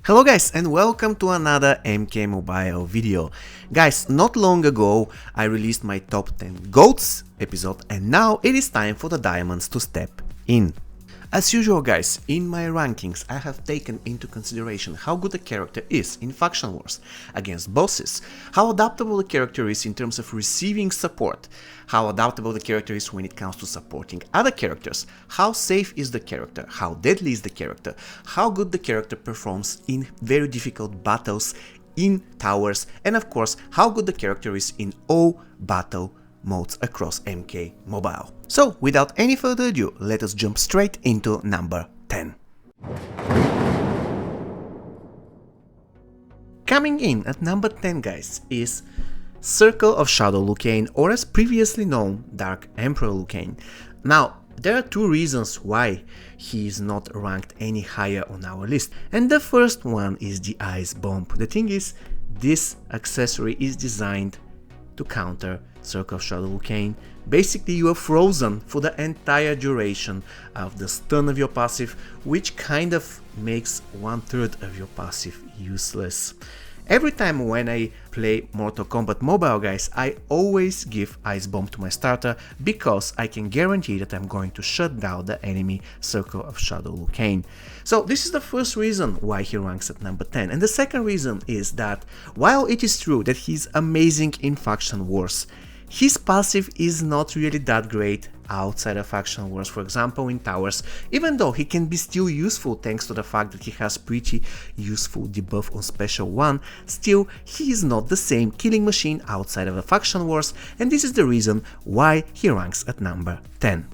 Hello guys and welcome to another MK Mobile video. Guys, not long ago I released my top 10 GOATs episode and now it is time for the diamonds to step in. As usual guys, in my rankings I have taken into consideration how good the character is in faction wars against bosses, how adaptable the character is in terms of receiving support, how adaptable the character is when it comes to supporting other characters, how safe is the character, how deadly is the character, how good the character performs in very difficult battles in towers, and of course how good the character is in all battle modes across MK Mobile. So without any further ado, let us jump straight into number 10. Coming in at number 10 guys is Circle of Shadow Liu Kang, or as previously known, Dark Emperor Liu Kang. Now there are two reasons why he is not ranked any higher on our list, and the first one is the Ice Bomb. The thing is, this accessory is designed to counter Circle of Shadow Liu Kang. Basically you are frozen for the entire duration of the stun of your passive, which kind of makes 1/3 of your passive useless. Every time when I play Mortal Kombat Mobile guys, I always give Ice Bomb to my starter because I can guarantee that I'm going to shut down the enemy Circle of Shadow Liu Kang. So this is the first reason why he ranks at number 10, and the second reason is that while it is true that he's amazing in faction wars, his passive is not really that great outside of faction wars, for example in towers, even though he can be still useful thanks to the fact that he has pretty useful debuff on Special 1, still he is not the same killing machine outside of the faction wars, and this is the reason why he ranks at number 10.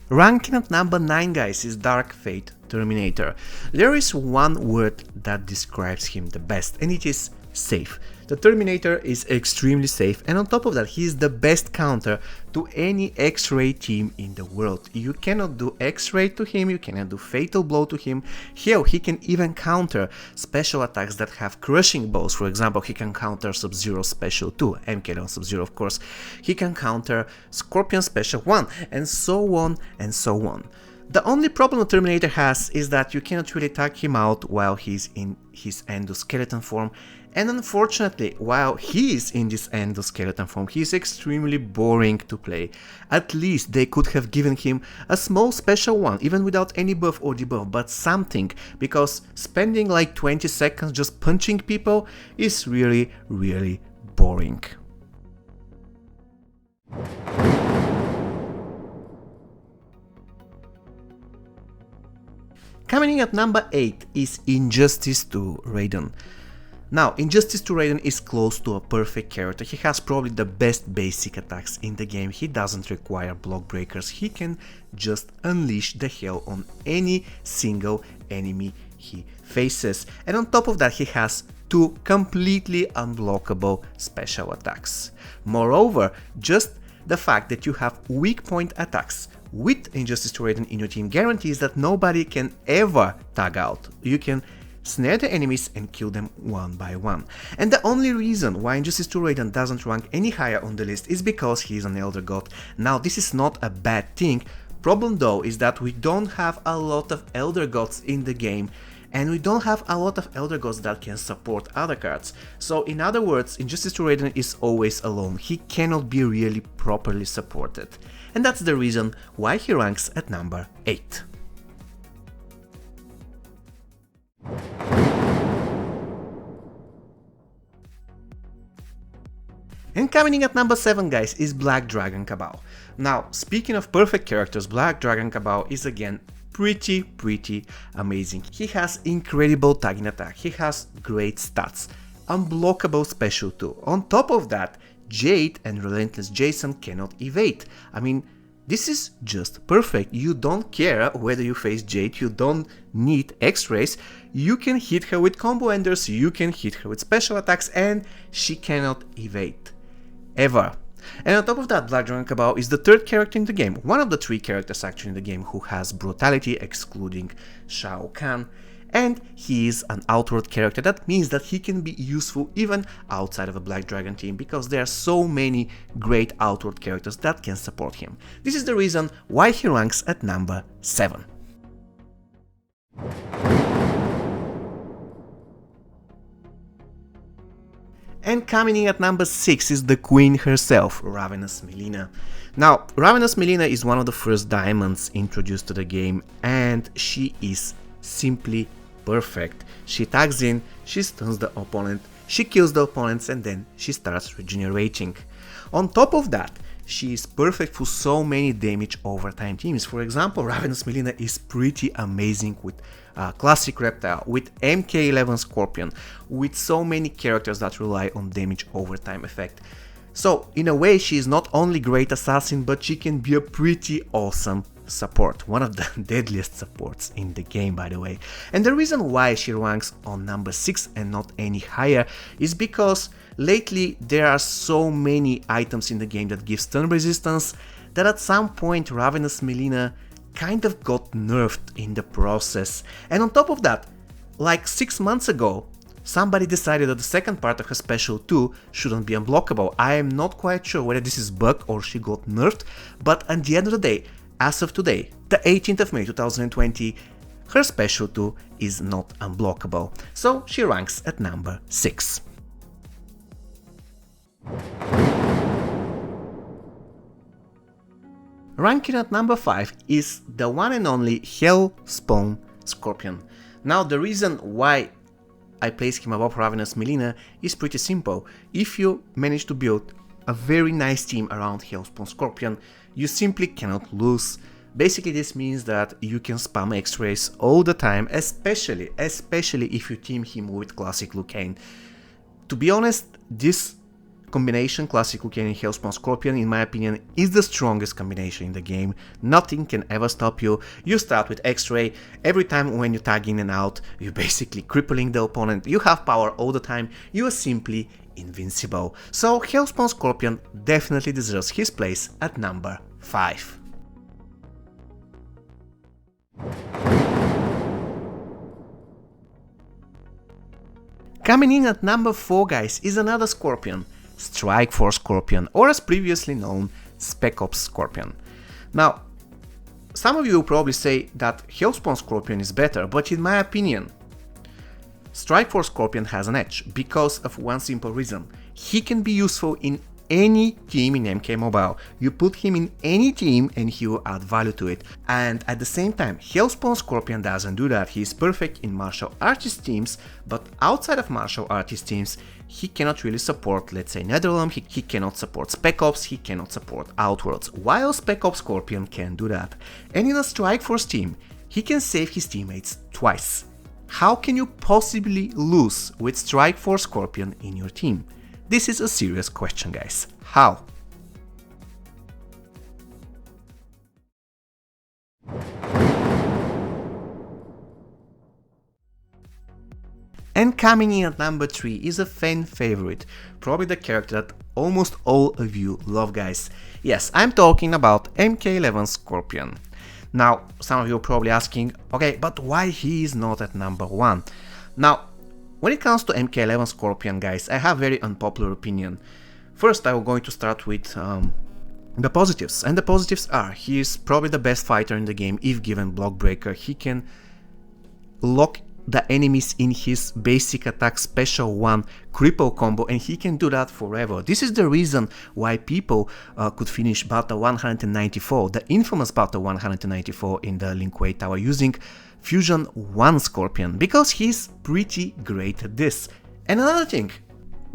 Ranking at number 9 guys is Dark Fate Terminator. There is one word that describes him the best, and it is safe. The Terminator is extremely safe, and on top of that he is the best counter to any X-ray team in the world. You cannot do X-ray to him, you cannot do Fatal Blow to him. Hell, he can even counter special attacks that have crushing blows. For example, he can counter Sub-Zero Special 2, MK Sub-Zero of course. He can counter Scorpion Special 1, and so on and so on. The only problem the Terminator has is that you cannot really tag him out while he's in his endoskeleton form, and unfortunately while he is in this endoskeleton form he is extremely boring to play. At least they could have given him a small special one, even without any buff or debuff, but something, because spending like 20 seconds just punching people is really boring. Coming in at number 8 is Injustice to Raiden. Now, Injustice to Raiden is close to a perfect character. He has probably the best basic attacks in the game. He doesn't require block breakers. He can just unleash the hell on any single enemy he faces. And on top of that, he has two completely unblockable special attacks. Moreover, just the fact that you have weak point attacks with Injustice to Raiden in your team guarantees that nobody can ever tag out. You can snare the enemies and kill them one by one. And the only reason why Injustice to Raiden doesn't rank any higher on the list is because he is an Elder God. Now this is not a bad thing. Problem though is that we don't have a lot of Elder Gods in the game, and we don't have a lot of Elder Gods that can support other cards. So in other words, Injustice to Raiden is always alone. He cannot be really properly supported. And that's the reason why he ranks at number 8. And coming in at number 7 guys is Black Dragon Cabal. Now, speaking of perfect characters, Black Dragon Cabal is again pretty amazing. He has incredible tagging attack, he has great stats, unblockable special too. On top of that, Jade and Relentless Jason cannot evade. I mean, this is just perfect. You don't care whether you face Jade, you don't need X-rays, you can hit her with combo enders, you can hit her with special attacks, and she cannot evade. Ever. And on top of that, Black Dragon Cabal is the third character in the game, one of the 3 characters actually in the game who has brutality, excluding Shao Kahn. and he is an outward character. That means that he can be useful even outside of a Black Dragon team, because there are so many great outward characters that can support him. This is the reason why he ranks at number 7. And coming in at number 6 is the queen herself, Ravenous Melina. Now, Ravenous Melina is one of the first diamonds introduced to the game, and she is simply perfect. She tags in, she stuns the opponent, she kills the opponents, and then she starts regenerating. On top of that, she is perfect for so many damage overtime teams. For example, Ravenous Melina is pretty amazing with Classic Reptile, with MK11 Scorpion, with so many characters that rely on damage overtime effect. So in a way, she is not only great assassin, but she can be a pretty awesome support, one of the deadliest supports in the game, by the way. And the reason why she ranks on number 6 and not any higher is because lately there are so many items in the game that give stun resistance that at some point Ravenous Melina kind of got nerfed in the process. And on top of that, like 6 months ago, somebody decided that the second part of her special 2 shouldn't be unblockable. I am not quite sure whether this is bug or she got nerfed, but at the end of the day, as of today, the 18th of May 2020, her special 2 is not unblockable, so she ranks at number 6. Ranking at number 5 is the one and only Hellspawn Scorpion. Now, the reason why I place him above Ravenous Melina is pretty simple. If you manage to build a very nice team around Hellspawn Scorpion, you simply cannot lose. Basically, this means that you can spam X-rays all the time, especially if you team him with Classic Lucane. To be honest, this combination, Classic Lucane and Hellspawn Scorpion, in my opinion, is the strongest combination in the game. Nothing can ever stop you. You start with X-ray, every time when you tag in and out, you're basically crippling the opponent, you have power all the time, you are simply invincible. So Hellspawn Scorpion definitely deserves his place at number 5. Coming in at number 4, guys, is another Scorpion, Strikeforce Scorpion, or as previously known, Spec Ops Scorpion. Now, some of you will probably say that Hellspawn Scorpion is better, but in my opinion, Strikeforce Scorpion has an edge because of one simple reason. He can be useful in any team in MK Mobile. You put him in any team and he will add value to it. And at the same time, Hellspawn Scorpion doesn't do that. He is perfect in martial artist teams, but outside of martial artist teams, he cannot really support, let's say, Netherrealm, he cannot support Spec Ops, he cannot support Outworlds, while Spec Ops Scorpion can do that. And in a Strikeforce team, he can save his teammates twice. How can you possibly lose with Strikeforce Scorpion in your team? This is a serious question, guys. How? And coming in at number 3 is a fan favorite, probably the character that almost all of you love, guys. Yes, I'm talking about MK11 Scorpion. Now, some of you are probably asking, okay, but why he is not at number 1? Now, when it comes to MK11 Scorpion, guys, I have a very unpopular opinion. First, I'm going to start with the positives, and the positives are, he is probably the best fighter in the game if given Block Breaker. He can lock the enemies in his basic attack special 1 cripple combo, and he can do that forever. This is the reason why people could finish Battle 194, the infamous Battle 194 in the Linkway Tower, using Fusion 1 Scorpion, because he's pretty great at this. And another thing,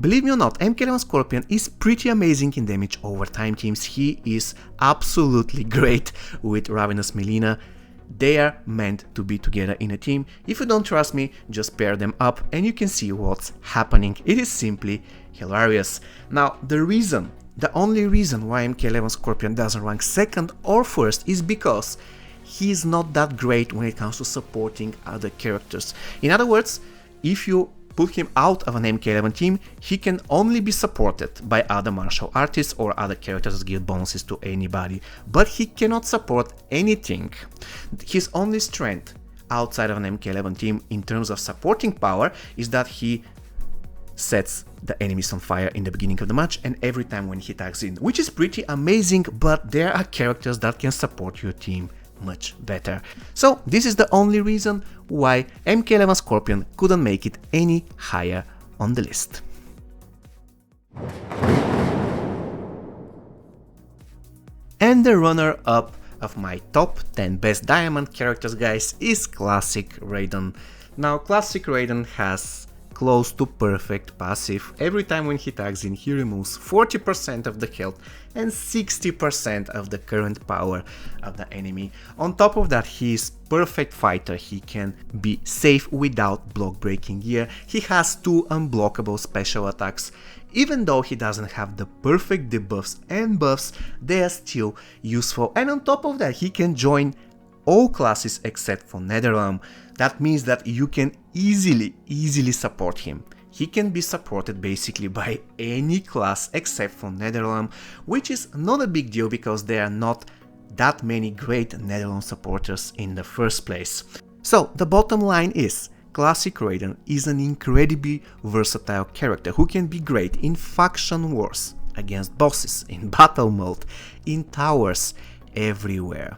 believe me or not, MK11 Scorpion is pretty amazing in damage over time teams. He is absolutely great with Ravenous Melina. They are meant to be together in a team. If you don't trust me, just pair them up and you can see what's happening. It is simply hilarious. Now, the only reason why MK11 Scorpion doesn't rank 2nd or 1st is because he is not that great when it comes to supporting other characters. In other words, if you put him out of an MK11 team, he can only be supported by other martial artists or other characters that give bonuses to anybody, but he cannot support anything. His only strength outside of an MK11 team in terms of supporting power is that he sets the enemies on fire in the beginning of the match and every time when he tags in, which is pretty amazing, but there are characters that can support your team much better. So this is the only reason why MK11 Scorpion couldn't make it any higher on the list. And the runner-up of my top 10 best diamond characters, guys, is Classic Raiden. Now, Classic Raiden has close to perfect passive. Every time when he tags in, he removes 40% of the health and 60% of the current power of the enemy. On top of that, he is perfect fighter. He can be safe without block breaking gear. He has 2 unblockable special attacks. Even though he doesn't have the perfect debuffs and buffs, they are still useful. And on top of that, he can join all classes except for Netherrealm. That means that you can easily support him. He can be supported basically by any class except for Netherrealm, which is not a big deal because there are not that many great Netherrealm supporters in the first place. So the bottom line is, Classic Raiden is an incredibly versatile character who can be great in faction wars, against bosses, in battle mode, in towers, everywhere.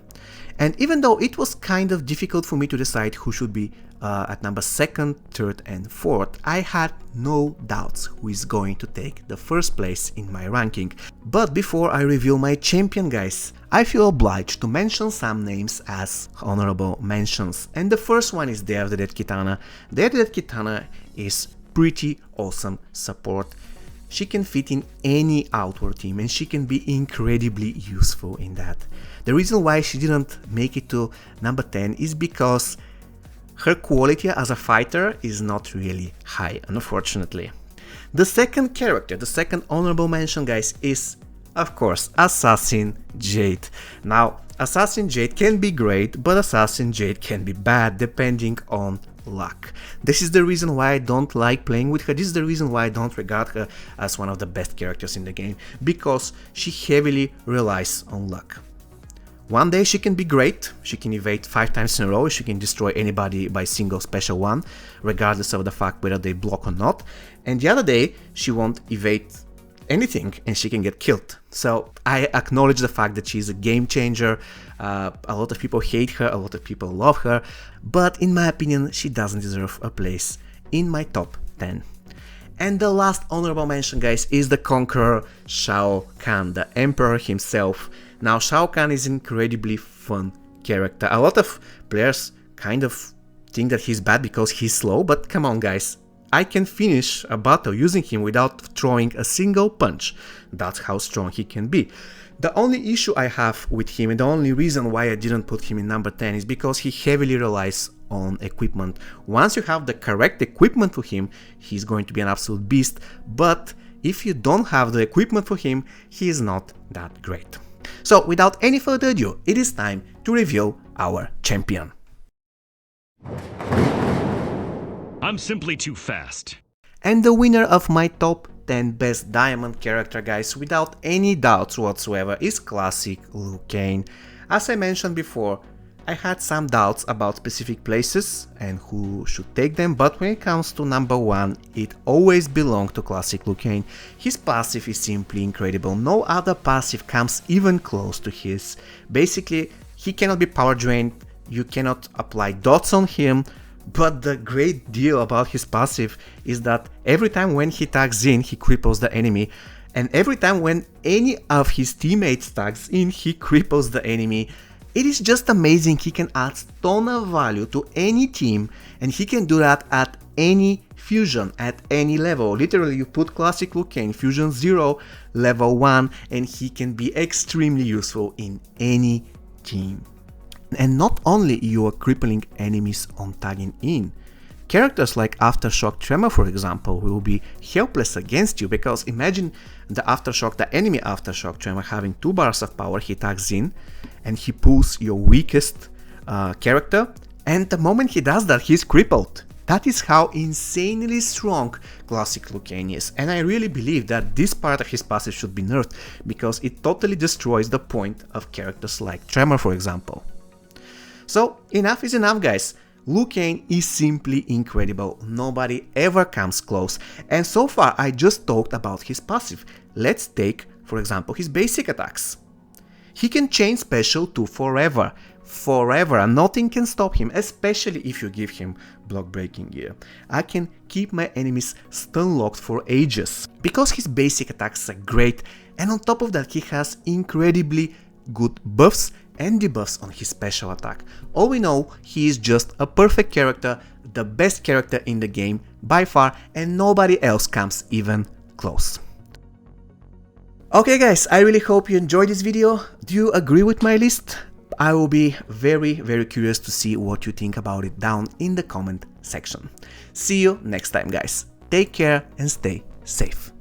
And even though it was kind of difficult for me to decide who should be at number 2nd, 3rd and 4th, I had no doubts who is going to take the first place in my ranking. But before I reveal my champion, guys, I feel obliged to mention some names as honorable mentions. And the first one is Day of the Dead Kitana. Day of the Dead Kitana is pretty awesome support. She can fit in any outward team and she can be incredibly useful in that. The reason why she didn't make it to number 10 is because her quality as a fighter is not really high, unfortunately. The second character, the second honorable mention, guys, is of course Assassin Jade. Now, Assassin Jade can be great, but Assassin Jade can be bad depending on luck. This is the reason why I don't like playing with her. This is the reason why I don't regard her as one of the best characters in the game, because she heavily relies on luck. One day she can be great, she can evade 5 times in a row, she can destroy anybody by single special one, regardless of the fact whether they block or not, and the other day she won't evade anything and she can get killed. So I acknowledge the fact that she's a game changer. A lot of people hate her, a lot of people love her, but in my opinion she doesn't deserve a place in my top 10. And the last honorable mention, guys, is the Conqueror Shao Kahn, the Emperor himself. Now, Shao Kahn is an incredibly fun character. A lot of players kind of think that he's bad because he's slow, but come on, guys. I can finish a battle using him without throwing a single punch. That's how strong he can be. The only issue I have with him, and the only reason why I didn't put him in number 10, is because he heavily relies on equipment. Once you have the correct equipment for him, he's going to be an absolute beast, but if you don't have the equipment for him, he is not that great. So without any further ado, it is time to reveal our champion. I'm simply too fast. And the winner of my top 10 best diamond character, guys, without any doubts whatsoever, is Classic Liu Kang. As I mentioned before, I had some doubts about specific places and who should take them, but when it comes to number 1, it always belonged to Classic Liu Kang. His passive is simply incredible. No other passive comes even close to his. Basically, he cannot be power drained, you cannot apply dots on him, but the great deal about his passive is that every time when he tags in, he cripples the enemy, and every time when any of his teammates tags in, he cripples the enemy. It is just amazing. He can add ton of value to any team, and he can do that at any fusion, at any level. Literally, you put Classic Liu Kang Fusion 0, level 1, and he can be extremely useful in any team. And not only you are crippling enemies on tagging in, characters like Aftershock Tremor, for example, will be helpless against you, because imagine the Aftershock, the enemy Aftershock Tremor having 2 bars of power, he tags in and he pulls your weakest character, and the moment he does that, he's crippled. That is how insanely strong Classic Liu Kang is, and I really believe that this part of his passive should be nerfed, because it totally destroys the point of characters like Tremor, for example. So enough is enough, guys. Liu Kang is simply incredible, nobody ever comes close, and so far I just talked about his passive. Let's take, for example, his basic attacks. He can chain special to forever, and nothing can stop him, especially if you give him block breaking gear. I can keep my enemies stun locked for ages, because his basic attacks are great, and on top of that he has incredibly good buffs and debuffs on his special attack. All we know, he is just a perfect character, the best character in the game by far, and nobody else comes even close. Okay guys, I really hope you enjoyed this video. Do you agree with my list? I will be very curious to see what you think about it down in the comment section. See you next time guys. Take care and stay safe.